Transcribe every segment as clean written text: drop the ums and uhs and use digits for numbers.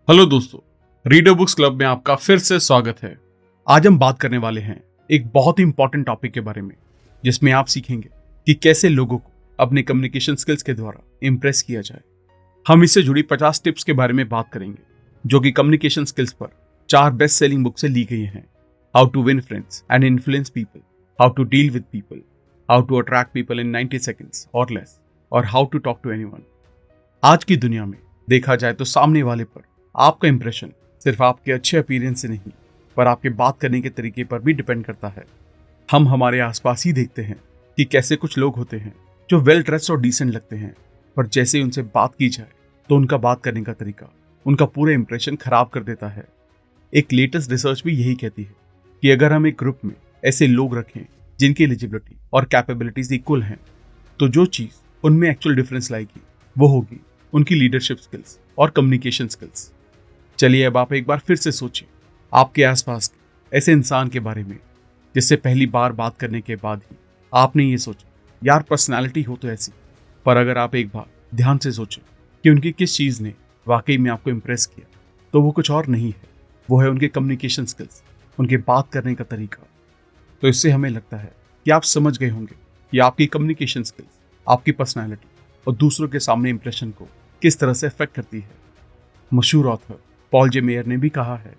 Hello दोस्तों, reader books club में आपका फिर से स्वागत है। आज हम बात करने वाले हैं एक बहुत ही इंपॉर्टेंट टॉपिक के बारे में, जिसमें आप सीखेंगे कि कैसे लोगों को अपने कम्युनिकेशन स्किल्स के द्वारा इंप्रेस किया जाए। हम इससे जुड़ी 50 टिप्स के बारे में बात करेंगे, जो कि कम्युनिकेशन स्किल्स पर 4 बेस्ट सेलिंग बुक से ली गई हैं। How to win friends and influence people, how to deal with people, how to attract people in 90 seconds or less, और how to talk to anyone. आज की दुनिया में देखा जाए तो सामने वाले पर आपका इंप्रेशन सिर्फ आपके अच्छे अपीयरेंस से नहीं, पर आपके बात करने के तरीके पर भी डिपेंड करता है। हम हमारे आसपास ही देखते हैं कि कैसे कुछ लोग होते हैं जो वेल ड्रेस्ड और डिसेंट लगते हैं, पर जैसे ही उनसे बात की जाए तो उनका बात करने का तरीका उनका पूरा इंप्रेशन खराब कर देता है। एक लेटेस्ट रिसर्च भी यही कहती है कि अगर हम एक ग्रुप में ऐसे लोग रखें जिनकी एलिजिबिलिटी और कैपेबिलिटीज इक्वल हैं, तो जो चीज उनमें एक्चुअल डिफरेंस लाएगी वो होगी उनकी लीडरशिप स्किल्स और कम्युनिकेशन स्किल्स। चलिए अब आप एक बार फिर से सोचिए आपके आसपास के ऐसे इंसान के बारे में जिससे पहली बार बात करने के बाद ही आपने ये सोचा, यार पर्सनालिटी हो तो ऐसी। पर अगर आप एक बार ध्यान से सोचें कि उनकी किस चीज़ ने वाकई में आपको इम्प्रेस किया, तो वो कुछ और नहीं है, वो है उनके कम्युनिकेशन स्किल्स, उनके बात करने का तरीका। तो इससे हमें लगता है कि आप समझ गए होंगे कि आपकी कम्युनिकेशन स्किल्स आपकी पर्सनैलिटी और दूसरों के सामने इंप्रेशन को किस तरह से अफेक्ट करती है। मशहूर ऑथर पॉल जे मेयर ने भी कहा है,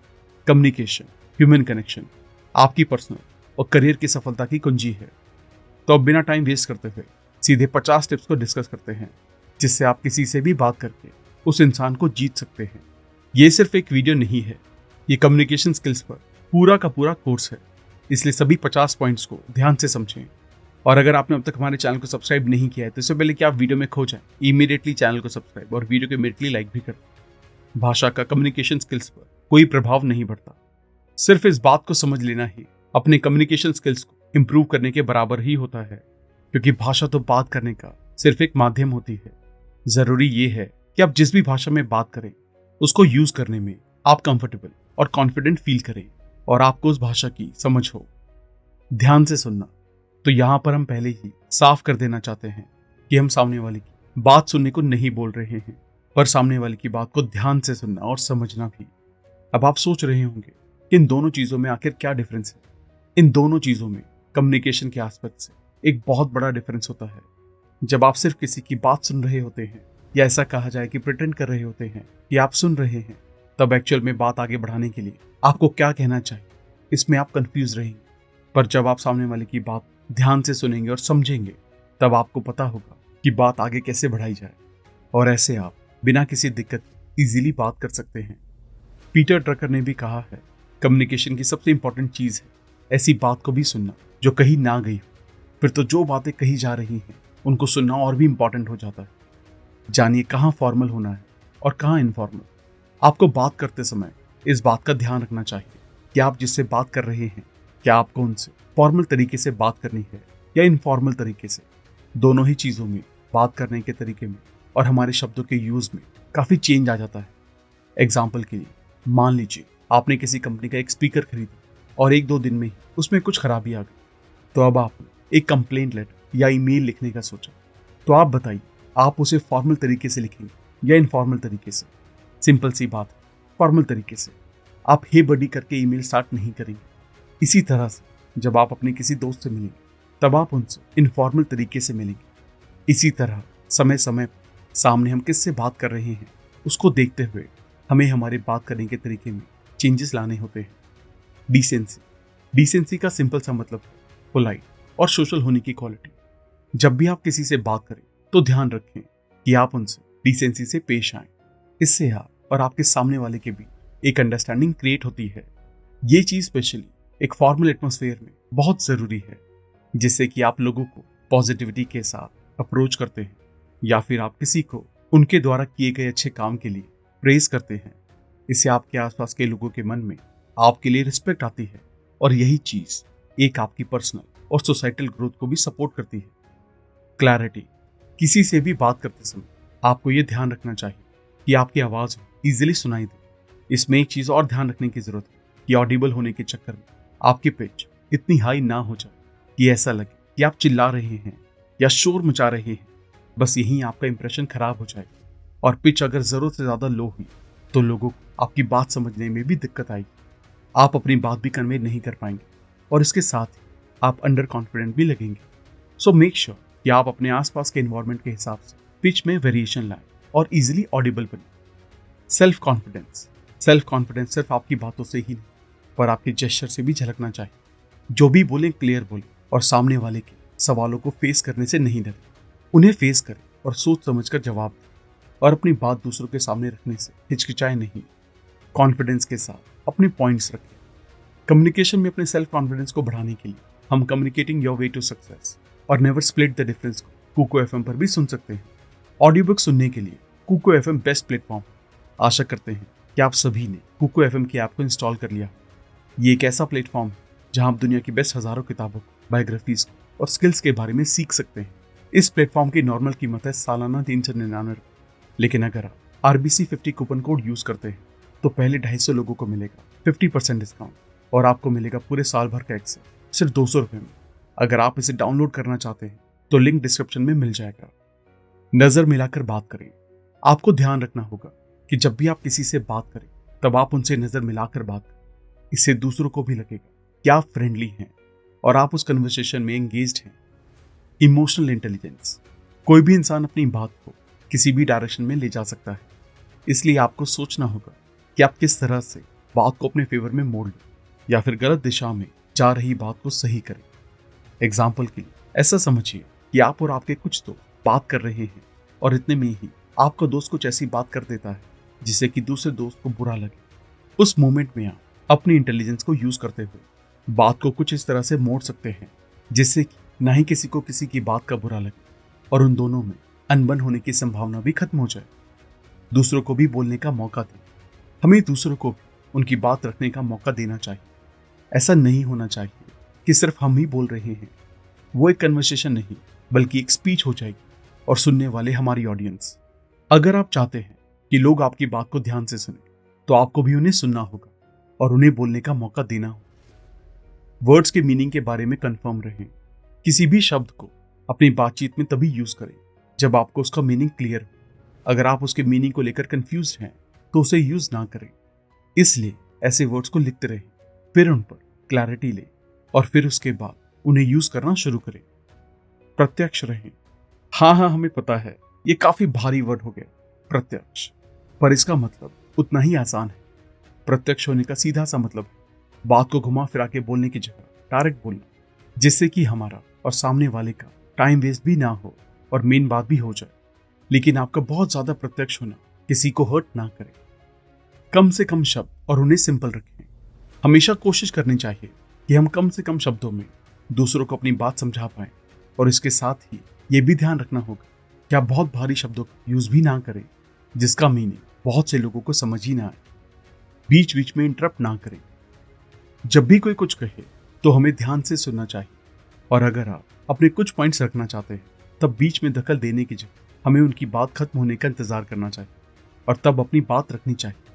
कम्युनिकेशन, ह्यूमन कनेक्शन आपकी पर्सनल और करियर की सफलता की कुंजी है। तो अब बिना टाइम वेस्ट करते हुए सीधे 50 टिप्स को डिस्कस करते हैं, जिससे आप किसी से भी बात करके उस इंसान को जीत सकते हैं। ये सिर्फ एक वीडियो नहीं है, ये कम्युनिकेशन स्किल्स पर पूरा का पूरा कोर्स है, इसलिए सभी 50 पॉइंट्स को ध्यान से समझें। और अगर आपने अब तक हमारे चैनल को सब्सक्राइब नहीं किया है तो इससे पहले कि आप वीडियो में खो जाएं, इमीडिएटली चैनल को सब्सक्राइब और वीडियो को इमीडिएटली लाइक भी करें। भाषा का कम्युनिकेशन स्किल्स पर कोई प्रभाव नहीं पड़ता, सिर्फ इस बात को समझ लेना ही अपने कम्युनिकेशन स्किल्स को इंप्रूव करने के बराबर ही होता है, क्योंकि भाषा तो बात करने का सिर्फ एक माध्यम होती है। जरूरी ये है कि आप जिस भी भाषा में बात करें उसको यूज करने में आप कंफर्टेबल और कॉन्फिडेंट फील करें और आपको उस भाषा की समझ हो। ध्यान से सुनना, तो यहाँ पर हम पहले ही साफ कर देना चाहते हैं कि हम सामने वाले की बात सुनने को नहीं बोल रहे हैं, पर सामने वाले की बात को ध्यान से सुनना और समझना भी। अब आप सोच रहे होंगे कि इन दोनों चीजों में आखिर क्या डिफरेंस है। इन दोनों चीजों में कम्युनिकेशन के एस्पेक्ट से एक बहुत बड़ा डिफरेंस होता है। जब आप सिर्फ किसी की बात सुन रहे होते हैं, या ऐसा कहा जाए कि प्रिटेंड कर रहे होते हैं कि आप सुन रहे हैं, तब एक्चुअल में बात आगे बढ़ाने के लिए आपको क्या कहना चाहिए, इसमें आप कंफ्यूज रहेंगे। पर जब आप सामने वाले की बात ध्यान से सुनेंगे और समझेंगे, तब आपको पता होगा कि बात आगे कैसे बढ़ाई जाए, और ऐसे आप बिना किसी दिक्कत इजीली बात कर सकते हैं। पीटर ड्रकर ने भी कहा है, कम्युनिकेशन की सबसे इंपॉर्टेंट चीज है ऐसी बात को भी सुनना जो कहीं ना गई हो। फिर तो जो बातें कही जा रही हैं उनको सुनना और भी इंपॉर्टेंट हो जाता है। जानिए कहाँ फॉर्मल होना है और कहाँ इनफॉर्मल। आपको बात करते समय इस बात का ध्यान रखना चाहिए कि आप जिससे बात कर रहे हैं, क्या आपको उनसे फॉर्मल तरीके से बात करनी है या इनफॉर्मल तरीके से। दोनों ही चीजों में, बात करने के तरीके में और हमारे शब्दों के यूज में काफी चेंज आ जाता है। एग्जाम्पल के लिए, मान लीजिए आपने किसी कंपनी का एक स्पीकर खरीदा और 1-2 दिन में ही उसमें कुछ खराबी आ गई, तो अब आपने एक कंप्लेंट लेटर या ईमेल लिखने का सोचा। तो आप बताइए, आप उसे फॉर्मल तरीके से लिखेंगे या इनफॉर्मल तरीके से। सिंपल सी बात है, फॉर्मल तरीके से। आप हे बडी करके ईमेल स्टार्ट नहीं करेंगे। इसी तरह से जब आप अपने किसी दोस्त से मिलेंगे, तब आप उनसे इनफॉर्मल तरीके से मिलेंगे। इसी तरह समय समय पर सामने हम किससे बात कर रहे हैं उसको देखते हुए हमें हमारे बात करने के तरीके में चेंजेस लाने होते हैं। डिसेंसी का सिंपल सा मतलब है पोलाइट और सोशल होने की क्वालिटी। जब भी आप किसी से बात करें तो ध्यान रखें कि आप उनसे डिसेंसी से पेश आएं। इससे आप और आपके सामने वाले के बीच एक अंडरस्टैंडिंग क्रिएट होती है। ये चीज स्पेशली एक फॉर्मल एटमॉस्फेयर में बहुत जरूरी है, जिससे कि आप लोगों को पॉजिटिविटी के साथ अप्रोच करते हैं, या फिर आप किसी को उनके द्वारा किए गए अच्छे काम के लिए प्रेज करते हैं। इससे आपके आसपास के लोगों के मन में आपके लिए रिस्पेक्ट आती है, और यही चीज एक आपकी पर्सनल और सोसाइटल ग्रोथ को भी सपोर्ट करती है। क्लैरिटी, किसी से भी बात करते समय आपको यह ध्यान रखना चाहिए कि आपकी आवाज इजीली सुनाई दे। इसमें एक चीज और ध्यान रखने की जरूरत है कि ऑडिबल होने के चक्कर में आपकी पिच इतनी हाई ना हो जाए कि ऐसा लगे कि आप चिल्ला रहे हैं या शोर मचा रहे हैं। बस यही आपका इंप्रेशन खराब हो जाएगा। और पिच अगर जरूरत से ज्यादा लो हुई तो लोगों को आपकी बात समझने में भी दिक्कत आएगी, आप अपनी बात भी कन्वे नहीं कर पाएंगे और इसके साथ ही आप अंडर कॉन्फिडेंट भी लगेंगे। सो मेक श्योर कि आप अपने आसपास के एनवायरनमेंट के हिसाब से पिच में वेरिएशन लाएं और इजीली ऑडिबल बने। सेल्फ कॉन्फिडेंस सिर्फ आपकी बातों से ही नहीं पर आपके जेस्चर से भी झलकना चाहिए। जो भी बोलें क्लियर बोलें और सामने वाले के सवालों को फेस करने से नहीं डरें, उन्हें फेस करें और सोच समझकर जवाब दें और अपनी बात दूसरों के सामने रखने से हिचकिचाए नहीं। कॉन्फिडेंस के साथ अपने पॉइंट्स रखें। कम्युनिकेशन में अपने सेल्फ कॉन्फिडेंस को बढ़ाने के लिए हम communicating your way to success और नेवर स्प्लिट द डिफरेंस को कुको एफएम पर भी सुन सकते हैं। ऑडियो बुक सुनने के लिए कुको एफएम बेस्ट प्लेटफॉर्म। आशा करते हैं कि आप सभी ने कुको एफएम की ऐप को इंस्टॉल कर लिया। ये एक ऐसा प्लेटफॉर्म है जहां आप दुनिया की बेस्ट हजारों किताबों को, बायोग्राफीज को और स्किल्स के बारे में सीख सकते हैं। इस प्लेटफॉर्म की नॉर्मल कीमत है सालाना 399, लेकिन अगर आप RBC 50 कूपन कोड यूज करते हैं तो पहले 250 लोगों को मिलेगा 50% डिस्काउंट और आपको मिलेगा पूरे साल भर का एक्सेस सिर्फ 200 रुपये में। अगर आप इसे डाउनलोड करना चाहते हैं तो लिंक डिस्क्रिप्शन में मिल जाएगा। नजर मिलाकर बात करें। आपको ध्यान रखना होगा कि जब भी आप किसी से बात करें तब आप उनसे नजर मिलाकर बात करें। इससे दूसरों को भी लगेगा कि आप फ्रेंडली हैं और आप उस कन्वर्सेशन में एंगेज्ड हैं। Emotional intelligence. कोई भी इंसान अपनी बात को किसी भी डायरेक्शन में ले जा सकता है, इसलिए आपको सोचना होगा कि आप किस तरह से बात को अपने फेवर में मोड़ लें या फिर गलत दिशा में जा रही बात को सही करें। एग्जाम्पल के लिए ऐसा समझिए कि आप और आपके कुछ दोस्त बात कर रहे हैं और इतने में ही आपका दोस्त कुछ ऐसी बात कर देता है जिससे कि दूसरे दोस्त को बुरा लगे। उस मोमेंट में आप अपनी इंटेलिजेंस को यूज करते हुए बात को कुछ इस तरह से मोड़ सकते हैं जिससे कि ना ही किसी को किसी की बात का बुरा लगे और उन दोनों में अनबन होने की संभावना भी खत्म हो जाए। दूसरों को भी बोलने का मौका दें। हमें दूसरों को भी उनकी बात रखने का मौका देना चाहिए। ऐसा नहीं होना चाहिए कि सिर्फ हम ही बोल रहे हैं। वो एक कन्वर्सेशन नहीं बल्कि एक स्पीच हो जाएगी और सुनने वाले हमारी ऑडियंस। अगर आप चाहते हैं कि लोग आपकी बात को ध्यान से सुने तो आपको भी उन्हें सुनना होगा और उन्हें बोलने का मौका देना होगा। वर्ड्स के मीनिंग के बारे में कंफर्म रहें। किसी भी शब्द को अपनी बातचीत में तभी यूज करें जब आपको उसका मीनिंग क्लियर हो। अगर आप उसके मीनिंग को लेकर कंफ्यूज हैं तो उसे यूज ना करें। इसलिए ऐसे वर्ड्स को लिखते रहें, फिर उन पर क्लैरिटी लें और फिर उसके बाद उन्हें यूज करना शुरू करें। प्रत्यक्ष रहें। हाँ, हमें पता है ये काफी भारी वर्ड हो गया प्रत्यक्ष, पर इसका मतलब उतना ही आसान है। प्रत्यक्ष होने का सीधा सा मतलब है बात को घुमा फिरा के बोलने की जगह डायरेक्ट बोलना, जिससे कि हमारा और सामने वाले का टाइम वेस्ट भी ना हो और मेन बात भी हो जाए। लेकिन आपका बहुत ज्यादा प्रत्यक्ष होना किसी को हर्ट ना करे। कम से कम शब्द और उन्हें सिंपल रखें। हमेशा कोशिश करनी चाहिए कि हम कम से कम शब्दों में दूसरों को अपनी बात समझा पाएं और इसके साथ ही ये भी ध्यान रखना होगा कि आप बहुत भारी शब्दों का यूज भी ना करें जिसका मीनिंग बहुत से लोगों को समझ ही ना आए। बीच बीच में इंटरप्ट ना करें। जब भी कोई कुछ कहे तो हमें ध्यान से सुनना चाहिए और अगर आप अपने कुछ पॉइंट्स रखना चाहते हैं तब बीच में दखल देने की जगह हमें उनकी बात खत्म होने का इंतजार करना चाहिए और तब अपनी बात रखनी चाहिए।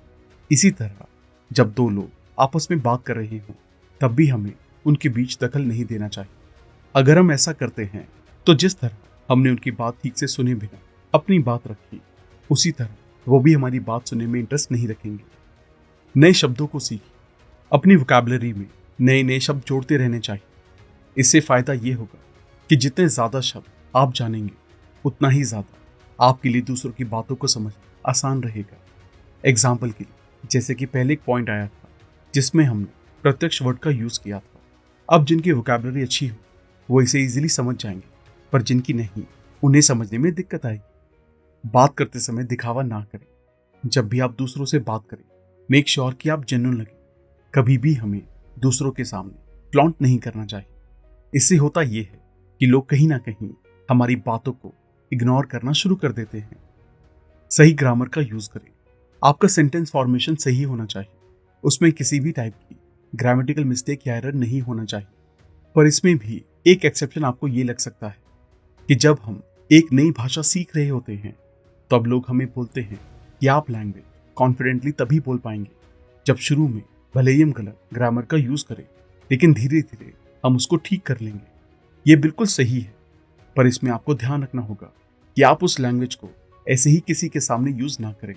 इसी तरह जब दो लोग आपस में बात कर रहे हों तब भी हमें उनके बीच दखल नहीं देना चाहिए। अगर हम ऐसा करते हैं तो जिस तरह हमने उनकी बात ठीक से सुने बिना अपनी बात रखी, उसी तरह वो भी हमारी बात सुनने में इंटरेस्ट नहीं रखेंगे। नए शब्दों को सीखिए। अपनी वोकैबुलरी में नए नए शब्द जोड़ते रहने चाहिए। इससे फायदा ये होगा कि जितने ज्यादा शब्द आप जानेंगे उतना ही ज्यादा आपके लिए दूसरों की बातों को समझना आसान रहेगा। एग्जाम्पल के लिए जैसे कि पहले एक पॉइंट आया था जिसमें हमने प्रत्यक्ष वर्ड का यूज किया था। अब जिनकी वोकैबुलरी अच्छी हो वो इसे इजीली समझ जाएंगे, पर जिनकी नहीं उन्हें समझने में दिक्कत आएगी। बात करते समय दिखावा ना करें। जब भी आप दूसरों से बात करें मेक श्योर कि आप जेन्युइन लगे। कभी भी हमें दूसरों के सामने फ्लॉन्ट नहीं करना चाहिए। इससे होता यह है कि लोग कहीं ना कहीं हमारी बातों को इग्नोर करना शुरू कर देते हैं। सही ग्रामर का यूज करें। आपका सेंटेंस फॉर्मेशन सही होना चाहिए। उसमें किसी भी टाइप की ग्रामेटिकल मिस्टेक या एरर नहीं होना चाहिए। पर इसमें भी एक एक्सेप्शन आपको ये लग सकता है कि जब हम एक नई भाषा सीख रहे होते हैं तब लोग हमें बोलते हैं कि आप लैंग्वेज कॉन्फिडेंटली तभी बोल पाएंगे जब शुरू में भले ही हम गलत ग्रामर का यूज करें, लेकिन धीरे धीरे हम उसको ठीक कर लेंगे। ये बिल्कुल सही है, पर इसमें आपको ध्यान रखना होगा कि आप उस लैंग्वेज को ऐसे ही किसी के सामने यूज ना करें।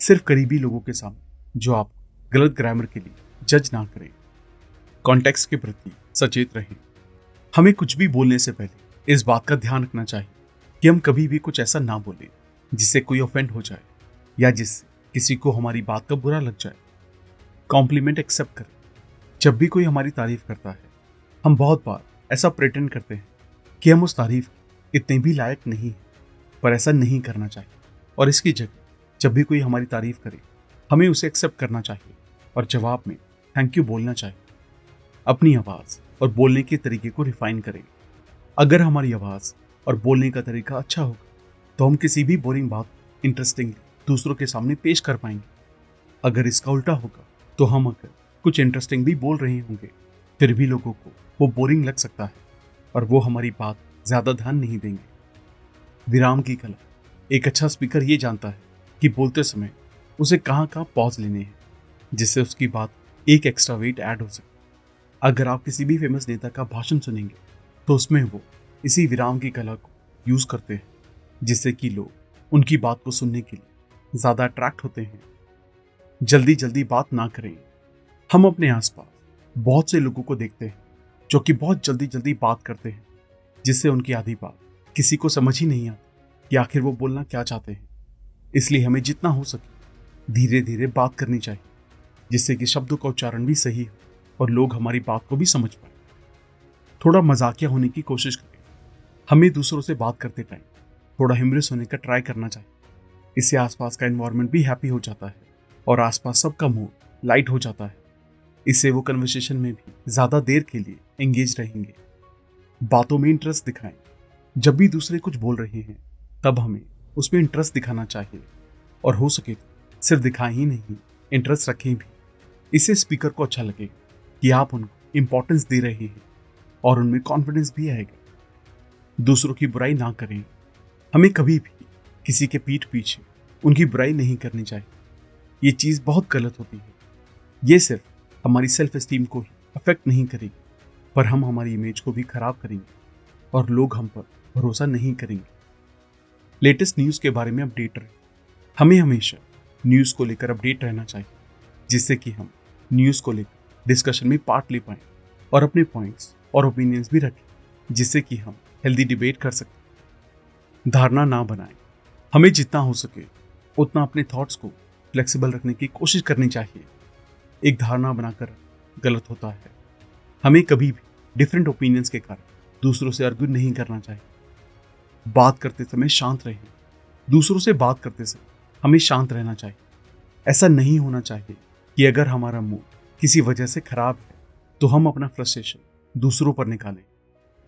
सिर्फ करीबी लोगों के सामने जो आप गलत ग्रामर के लिए जज ना करें। कॉन्टेक्स्ट के प्रति सचेत रहें। हमें कुछ भी बोलने से पहले इस बात का ध्यान रखना चाहिए कि हम कभी भी कुछ ऐसा ना बोलें जिससे कोई ऑफेंड हो जाए या जिससे किसी को हमारी बात का बुरा लग जाए। कॉम्प्लीमेंट एक्सेप्ट करें। जब भी कोई हमारी तारीफ करता है, हम बहुत बार ऐसा प्रेटेंड करते हैं कि हम उस तारीफ के इतने भी लायक नहीं हैं, पर ऐसा नहीं करना चाहिए। और इसकी जगह जब भी कोई हमारी तारीफ करे, हमें उसे एक्सेप्ट करना चाहिए और जवाब में थैंक यू बोलना चाहिए। अपनी आवाज़ और बोलने के तरीके को रिफाइन करें। अगर हमारी आवाज़ और बोलने का तरीका अच्छा होगा तो हम किसी भी बोरिंग बात इंटरेस्टिंग दूसरों के सामने पेश कर पाएंगे। अगर इसका उल्टा होगा तो हम अगर कुछ इंटरेस्टिंग भी बोल रहे होंगे फिर भी लोगों को वो बोरिंग लग सकता है और वो हमारी बात ज़्यादा ध्यान नहीं देंगे। विराम की कला। एक अच्छा स्पीकर ये जानता है कि बोलते समय उसे कहाँ कहाँ पॉज लेने हैं जिससे उसकी बात एक एक्स्ट्रा वेट ऐड हो सके। अगर आप किसी भी फेमस नेता का भाषण सुनेंगे तो उसमें वो इसी विराम की कला को यूज़ करते हैं जिससे कि लोग उनकी बात को सुनने के लिए ज़्यादा अट्रैक्ट होते हैं। जल्दी जल्दी बात ना करें। हम अपने आसपास बहुत से लोगों को देखते हैं जो कि बहुत जल्दी जल्दी बात करते हैं जिससे उनकी आधी बात किसी को समझ ही नहीं आती कि आखिर वो बोलना क्या चाहते हैं। इसलिए हमें जितना हो सके धीरे धीरे बात करनी चाहिए जिससे कि शब्दों का उच्चारण भी सही हो और लोग हमारी बात को भी समझ पाए। थोड़ा मजाकिया होने की कोशिश करें। हमें दूसरों से बात करते टाइम थोड़ा ह्यूमरस होने का ट्राई करना चाहिए। इससे आसपास का एनवायरनमेंट भी हैप्पी हो जाता है और आसपास सबका मूड लाइट हो जाता है। इससे वो कन्वर्सेशन में भी ज़्यादा देर के लिए एंगेज रहेंगे। बातों में इंटरेस्ट दिखाएं। जब भी दूसरे कुछ बोल रहे हैं तब हमें उसमें इंटरेस्ट दिखाना चाहिए और हो सके तो सिर्फ दिखाएं ही नहीं, इंटरेस्ट रखें भी। इससे स्पीकर को अच्छा लगेगा कि आप उनको इम्पोर्टेंस दे रहे हैं और उनमें कॉन्फिडेंस भी आएगा। दूसरों की बुराई ना करें। हमें कभी भी किसी के पीठ पीछे उनकी बुराई नहीं करनी चाहिए। ये चीज़ बहुत गलत होती है। ये सिर्फ हमारी सेल्फ एस्टीम को ही अफेक्ट नहीं करेगी पर हम हमारी इमेज को भी खराब करेंगे और लोग हम पर भरोसा नहीं करेंगे। लेटेस्ट न्यूज़ के बारे में अपडेट रहें। हमें हमेशा न्यूज़ को लेकर अपडेट रहना चाहिए जिससे कि हम न्यूज़ को लेकर डिस्कशन में पार्ट ले पाएं और अपने पॉइंट्स और ओपिनियंस भी रखें जिससे कि हम हेल्दी डिबेट कर सकें। धारणा ना बनाएं। हमें जितना हो सके उतना अपने थॉट्स को फ्लेक्सिबल रखने की कोशिश करनी चाहिए। एक धारणा बनाकर गलत होता है। हमें कभी भी डिफरेंट ओपिनियंस के कारण दूसरों से आर्ग्यू नहीं करना चाहिए। बात करते समय शांत रहें। दूसरों से बात करते समय हमें शांत रहना चाहिए। ऐसा नहीं होना चाहिए कि अगर हमारा मूड किसी वजह से खराब है तो हम अपना फ्रस्ट्रेशन दूसरों पर निकालें।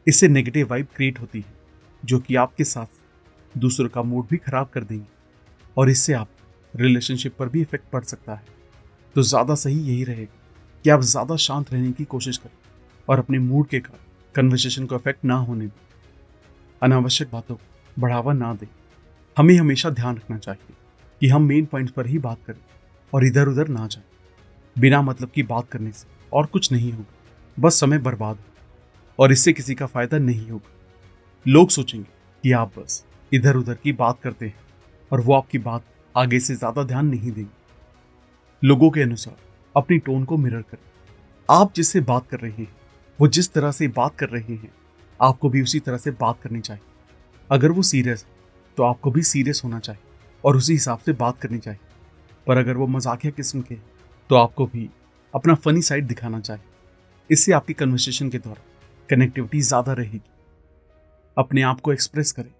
इससे नेगेटिव वाइब क्रिएट होती है जो कि आपके साथ दूसरों का मूड भी खराब कर देंगे और इससे आप रिलेशनशिप पर भी इफेक्ट पड़ सकता है। तो ज़्यादा सही यही रहेगा कि आप ज़्यादा शांत रहने की कोशिश करें और अपने मूड के कारण कन्वर्सेशन को इफेक्ट ना होने दें। अनावश्यक बातों को बढ़ावा ना दें। हमें हमेशा ध्यान रखना चाहिए कि हम मेन पॉइंट्स पर ही बात करें और इधर उधर ना जाएं। बिना मतलब की बात करने से और कुछ नहीं होगा, बस समय बर्बाद हो और इससे किसी का फायदा नहीं होगा। लोग सोचेंगे कि आप बस इधर उधर की बात करते हैं और वो आपकी बात आगे से ज़्यादा ध्यान नहीं देंगे। लोगों के अनुसार अपनी टोन को मिरर करें। आप जिससे बात कर रहे हैं वो जिस तरह से बात कर रहे हैं आपको भी उसी तरह से बात करनी चाहिए। अगर वो सीरियस है तो आपको भी सीरियस होना चाहिए और उसी हिसाब से बात करनी चाहिए। पर अगर वो मजाकिया किस्म के तो आपको भी अपना फनी साइड दिखाना चाहिए। इससे आपकी कन्वर्सेशन के दौरान कनेक्टिविटी ज़्यादा रहेगी। अपने आप को एक्सप्रेस करें।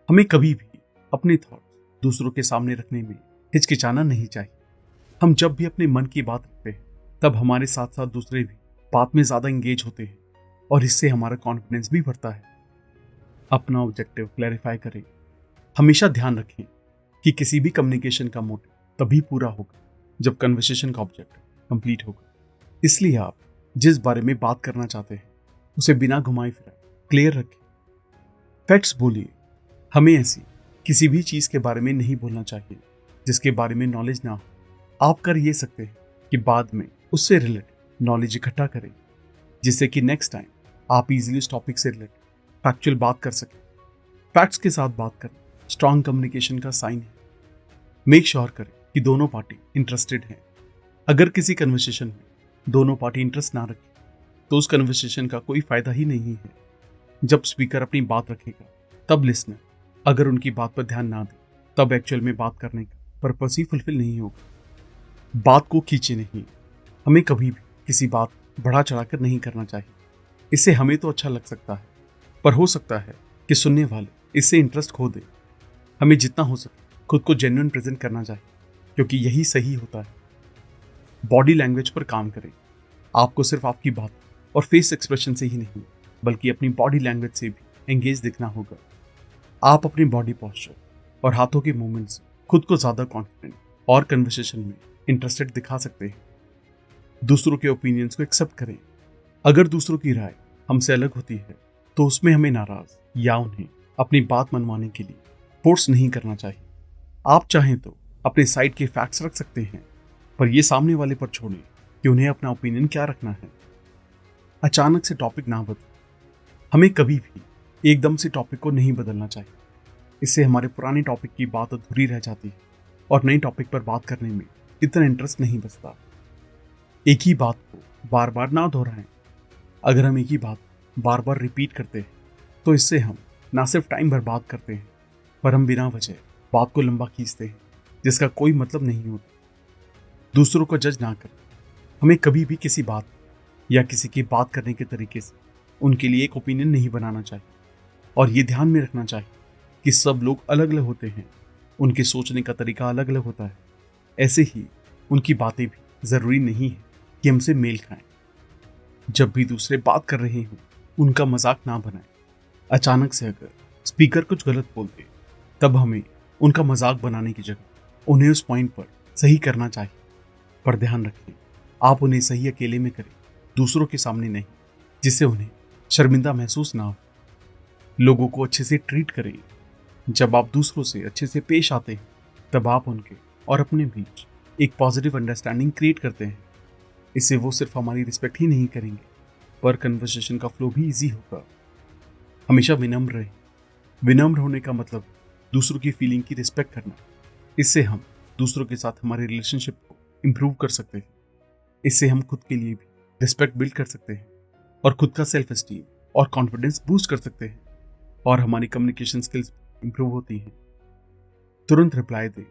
हमें कभी भी अपने थॉट दूसरों के सामने रखने में हिचकिचाना नहीं चाहिए। हम जब भी अपने मन की बात रखते हैं तब हमारे साथ साथ दूसरे भी बात में ज़्यादा इंगेज होते हैं और इससे हमारा कॉन्फिडेंस भी बढ़ता है। अपना ऑब्जेक्टिव क्लैरिफाई करें। हमेशा ध्यान रखें कि किसी भी कम्युनिकेशन का मोटिव तभी पूरा होगा जब कन्वर्सेशन का ऑब्जेक्टिव कंप्लीट होगा। इसलिए आप जिस बारे में बात करना चाहते हैं उसे बिना घुमाए फिराए क्लियर रखें। फैक्ट्स बोलिए। हमें ऐसी किसी भी चीज़ के बारे में नहीं बोलना चाहिए जिसके बारे में नॉलेज ना हो। आप कर ये सकते हैं कि बाद में उससे रिलेटेड नॉलेज इकट्ठा करें जिससे कि नेक्स्ट टाइम आप इजीली उस टॉपिक से रिलेटेड फैक्चुअल बात कर सकें। फैक्ट्स के साथ बात करना स्ट्रांग कम्युनिकेशन का साइन है। मेक श्योर करें कि दोनों पार्टी इंटरेस्टेड हैं। अगर किसी कन्वर्सेशन में दोनों पार्टी इंटरेस्ट ना रखे तो उस कन्वर्सेशन का कोई फायदा ही नहीं है। जब स्पीकर अपनी बात रखेगा तब लिसनर अगर उनकी बात पर ध्यान ना दे तब एक्चुअल में बात करने का पर्पस ही फुलफिल नहीं होगा। बात को खींचे नहीं, हमें कभी भी किसी बात बढ़ा चढ़ाकर नहीं करना चाहिए। इससे हमें तो अच्छा लग सकता है पर हो सकता है कि सुनने वाले इससे इंटरेस्ट खो दे। हमें जितना हो सके खुद को जेन्युइन प्रेजेंट करना चाहिए क्योंकि यही सही होता है। बॉडी लैंग्वेज पर काम करें। आपको सिर्फ आपकी बात और फेस एक्सप्रेशन से ही नहीं बल्कि अपनी बॉडी लैंग्वेज से भी एंगेज दिखना होगा। आप अपनी बॉडी पोस्चर और हाथों के मूवमेंट से खुद को ज्यादा कॉन्फिडेंट और कन्वर्सेशन में इंटरेस्टेड दिखा सकते हैं। दूसरों के ओपिनियंस को एक्सेप्ट करें। अगर दूसरों की राय हमसे अलग होती है तो उसमें हमें नाराज या उन्हें अपनी बात मनवाने के लिए फोर्स नहीं करना चाहिए। आप चाहें तो अपने साइड के फैक्ट्स रख सकते हैं पर यह सामने वाले पर छोड़ें कि उन्हें अपना ओपिनियन क्या रखना है। अचानक से टॉपिक ना बदलें। हमें कभी भी एकदम से टॉपिक को नहीं बदलना चाहिए। इससे हमारे पुराने टॉपिक की बात अधूरी रह जाती है और नए टॉपिक पर बात करने में इतना इंटरेस्ट नहीं बचता। एक ही बात को बार बार ना दोहराएं। अगर हम एक ही बात बार बार रिपीट करते हैं तो इससे हम ना सिर्फ टाइम बर्बाद करते हैं पर हम बिना वजह बात को लंबा खींचते हैं जिसका कोई मतलब नहीं होता। दूसरों को जज ना करें। हमें कभी भी किसी बात या किसी की बात करने के तरीके से उनके लिए एक ओपिनियन नहीं बनाना चाहिए और ये ध्यान में रखना चाहिए कि सब लोग अलग अलग होते हैं, उनके सोचने का तरीका अलग अलग होता है। ऐसे ही उनकी बातें भी जरूरी नहीं है कि हमसे मेल खाएं। जब भी दूसरे बात कर रहे हों उनका मजाक ना बनाएं। अचानक से अगर स्पीकर कुछ गलत बोल दे तब हमें उनका मजाक बनाने की जगह उन्हें उस पॉइंट पर सही करना चाहिए। पर ध्यान रखें, आप उन्हें सही अकेले में करें, दूसरों के सामने नहीं, जिससे उन्हें शर्मिंदा महसूस ना हो। लोगों को अच्छे से ट्रीट करें। जब आप दूसरों से अच्छे से पेश आते हैं तब आप उनके और अपने बीच एक पॉजिटिव अंडरस्टैंडिंग क्रिएट करते हैं। इससे वो सिर्फ हमारी रिस्पेक्ट ही नहीं करेंगे पर कन्वर्सेशन का फ्लो भी इजी होगा। हमेशा विनम्र रहें। विनम्र होने का मतलब दूसरों की फीलिंग की रिस्पेक्ट करना। इससे हम दूसरों के साथ हमारे रिलेशनशिप को इम्प्रूव कर सकते हैं। इससे हम खुद के लिए भी रिस्पेक्ट बिल्ड कर सकते हैं और खुद का सेल्फ एस्टीम और कॉन्फिडेंस बूस्ट कर सकते हैं और हमारी कम्युनिकेशन स्किल्स इंप्रूव होती हैं। तुरंत रिप्लाई दें।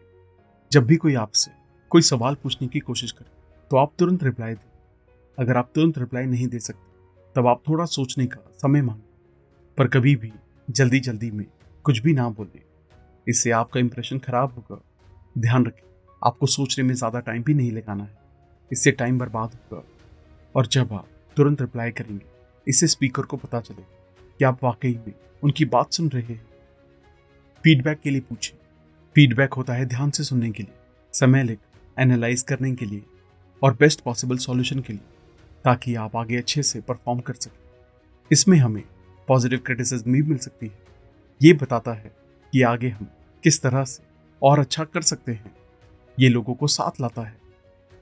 जब भी कोई आपसे कोई सवाल पूछने की कोशिश करे तो आप तुरंत रिप्लाई दें। अगर आप तुरंत रिप्लाई नहीं दे सकते तब आप थोड़ा सोचने का समय मांगें पर कभी भी जल्दी जल्दी में कुछ भी ना बोलें। इससे आपका इंप्रेशन खराब होगा। ध्यान रखें, आपको सोचने में ज्यादा टाइम भी नहीं लगाना है, इससे टाइम बर्बाद होगा। और जब आप तुरंत रिप्लाई करेंगे इससे स्पीकर को पता चले कि आप वाकई में उनकी बात सुन रहे हैं। फीडबैक के लिए पूछें। फीडबैक होता है ध्यान से सुनने के लिए, समय लेकर एनालाइज करने के लिए और बेस्ट पॉसिबल सॉल्यूशन के लिए, ताकि आप आगे अच्छे से परफॉर्म कर सकें। इसमें हमें पॉजिटिव क्रिटिसिज्म भी मिल सकती है। ये बताता है कि आगे हम किस तरह से और अच्छा कर सकते हैं। ये लोगों को साथ लाता है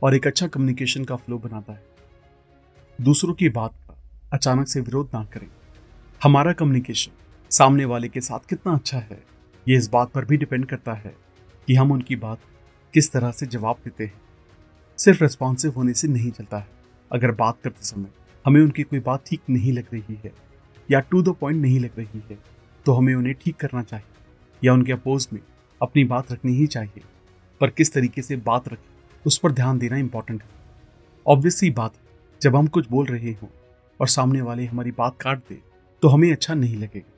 और एक अच्छा कम्युनिकेशन का फ्लो बनाता है। दूसरों की बात का अचानक से विरोध ना करें। हमारा कम्युनिकेशन सामने वाले के साथ कितना अच्छा है ये इस बात पर भी डिपेंड करता है कि हम उनकी बात किस तरह से जवाब देते हैं। सिर्फ रिस्पॉन्सिव होने से नहीं चलता है। अगर बात करते समय हमें उनकी कोई बात ठीक नहीं लग रही है या टू द पॉइंट नहीं लग रही है तो हमें उन्हें ठीक करना चाहिए या उनके अपोज में अपनी बात रखनी ही चाहिए। पर किस तरीके से बात रखें उस पर ध्यान देना इंपॉर्टेंट है। ऑब्वियस सी बात है, जब हम कुछ बोल रहे हों और सामने वाले हमारी बात काट दे तो हमें अच्छा नहीं लगेगा।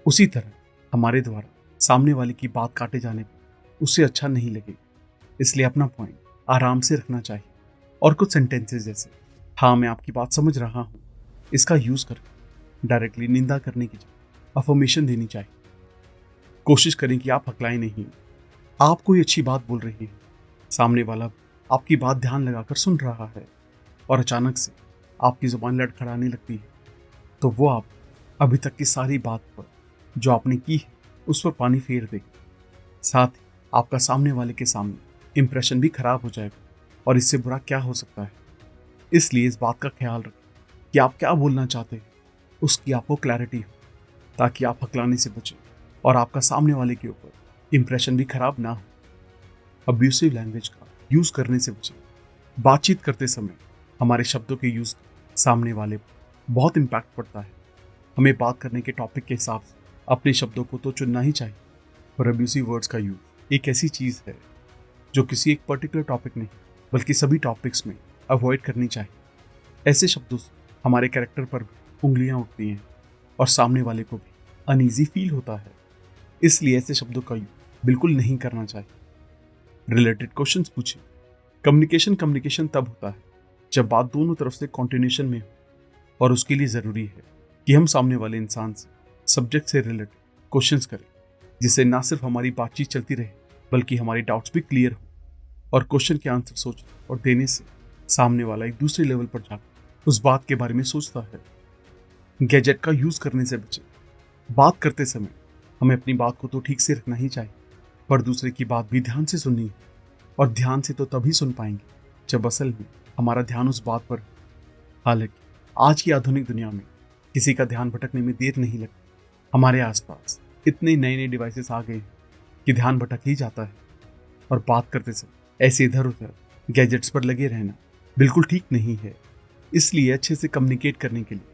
उसी तरह हमारे द्वारा सामने वाले की बात काटे जाने पर उसे अच्छा नहीं लगेगा। इसलिए अपना पॉइंट आराम से रखना चाहिए और कुछ सेंटेंसेस जैसे हाँ मैं आपकी बात समझ रहा हूँ इसका यूज करके डायरेक्टली निंदा करने की जगह अफर्मेशन देनी चाहिए। कोशिश करें कि आप हकलाएं नहीं। आप कोई अच्छी बात बोल रही हैं, सामने वाला आपकी बात ध्यान लगाकर सुन रहा है और अचानक से आपकी जुबान लड़खड़ाने लगती है तो वो आप अभी तक की सारी बात पर जो आपने की है उस पर पानी फेर देगा। साथ ही आपका सामने वाले के सामने इंप्रेशन भी खराब हो जाएगा और इससे बुरा क्या हो सकता है। इसलिए इस बात का ख्याल रखें कि आप क्या बोलना चाहते हैं, उसकी आपको क्लैरिटी हो ताकि आप हकलाने से बचें और आपका सामने वाले के ऊपर इंप्रेशन भी खराब ना हो। अब्यूसिव लैंग्वेज का यूज करने से बचें। बातचीत करते समय हमारे शब्दों के यूज का सामने वाले पर बहुत इम्पैक्ट पड़ता है। हमें बात करने के टॉपिक के हिसाब से अपने शब्दों को तो चुनना ही चाहिए, पर अब्यूसिव वर्ड्स का यूज एक ऐसी चीज है जो किसी एक पर्टिकुलर टॉपिक नहीं बल्कि सभी टॉपिक्स में अवॉइड करनी चाहिए। ऐसे शब्दों से हमारे कैरेक्टर पर भी उंगलियां उठती हैं और सामने वाले को भी अनईजी फील होता है। इसलिए ऐसे शब्दों का यूज बिल्कुल नहीं करना चाहिए। रिलेटेड क्वेश्चंस पूछें। कम्युनिकेशन तब होता है जब बात दोनों तरफ से कॉन्टिन्यूशन में हो, और उसके लिए जरूरी है कि हम सामने वाले इंसान से सब्जेक्ट से रिलेटेड क्वेश्चंस करें, जिससे ना सिर्फ हमारी बातचीत चलती रहे बल्कि हमारी डाउट्स भी क्लियर हो। और क्वेश्चन के आंसर सोच और देने से सामने वाला एक दूसरे लेवल पर जाकर उस बात के बारे में सोचता है। गैजेट का यूज करने से बचें। बात करते समय हमें अपनी बात को तो ठीक से रखना ही चाहिए, पर दूसरे की बात भी ध्यान से सुननी है। और ध्यान से तो तभी सुन पाएंगे जब असल में हमारा ध्यान उस बात पर। हालांकि आज की आधुनिक दुनिया में किसी का ध्यान भटकने में देर नहीं लगती। हमारे आसपास इतने नए नए डिवाइसेस आ गए हैं कि ध्यान भटक ही जाता है। और बात करते समय ऐसे इधर उधर गैजेट्स पर लगे रहना बिल्कुल ठीक नहीं है। इसलिए अच्छे से कम्युनिकेट करने के लिए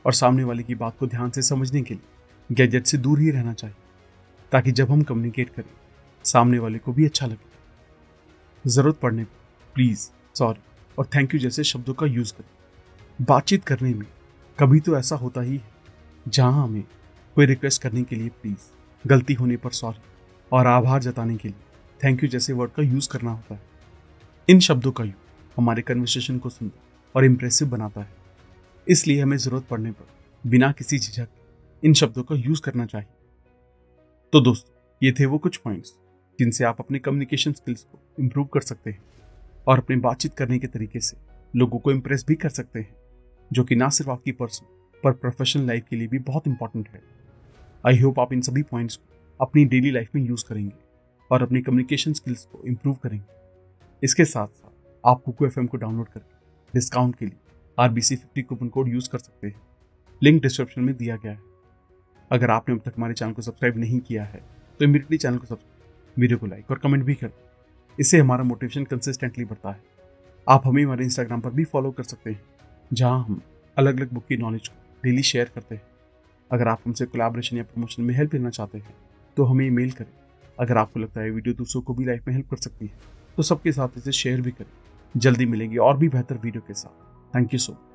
और सामने वाले की बात को ध्यान से समझने के लिए गैजेट से दूर ही रहना चाहिए, ताकि जब हम कम्युनिकेट करें सामने वाले को भी अच्छा लगे। जरूरत पड़ने पर प्लीज, सॉरी और थैंक यू जैसे शब्दों का यूज करें। बातचीत करने में कभी तो ऐसा होता ही है जहां हमें कोई रिक्वेस्ट करने के लिए प्लीज, गलती होने पर सॉरी और आभार जताने के लिए थैंक यू जैसे वर्ड का यूज करना होता है। इन शब्दों का यूज हमारे कन्वर्सेशन को सुंदर और इम्प्रेसिव बनाता है। इसलिए हमें जरूरत पड़ने पर बिना किसी झिझक इन शब्दों का यूज करना चाहिए। तो दोस्तों, ये थे वो कुछ पॉइंट्स जिनसे आप अपने कम्युनिकेशन स्किल्स को इम्प्रूव कर सकते हैं और अपने बातचीत करने के तरीके से लोगों को इम्प्रेस भी कर सकते हैं, जो कि ना सिर्फ आपकी पर्सनल पर प्रोफेशनल लाइफ के लिए भी बहुत इंपॉर्टेंट है। आई होप आप इन सभी पॉइंट्स को अपनी डेली लाइफ में यूज करेंगे और अपनी कम्युनिकेशन स्किल्स को इम्प्रूव करेंगे। इसके साथ साथ आप कुकू FM को डाउनलोड करके डिस्काउंट के लिए RBC50 कूपन कोड यूज कर सकते हैं। लिंक डिस्क्रिप्शन में दिया गया है। अगर आपने अब तक हमारे चैनल को सब्सक्राइब नहीं किया है तो इमीडिएटली चैनल को सब्सक्राइब, वीडियो को लाइक और कमेंट भी करें। इससे हमारा मोटिवेशन कंसिस्टेंटली बढ़ता है। आप हमें हमारे इंस्टाग्राम पर भी फॉलो कर सकते हैं, जहां हम अलग अलग बुक की नॉलेज को डेली शेयर करते हैं। अगर आप हमसे कोलैबोरेशन या प्रमोशन में हेल्प लेना चाहते हैं तो हमें ईमेल करें। अगर आपको लगता है वीडियो दूसरों को भी लाइफ में हेल्प कर सकती है तो सबके साथ इसे शेयर भी करें। जल्दी मिलेंगे और भी बेहतर वीडियो के साथ। Thank you so much.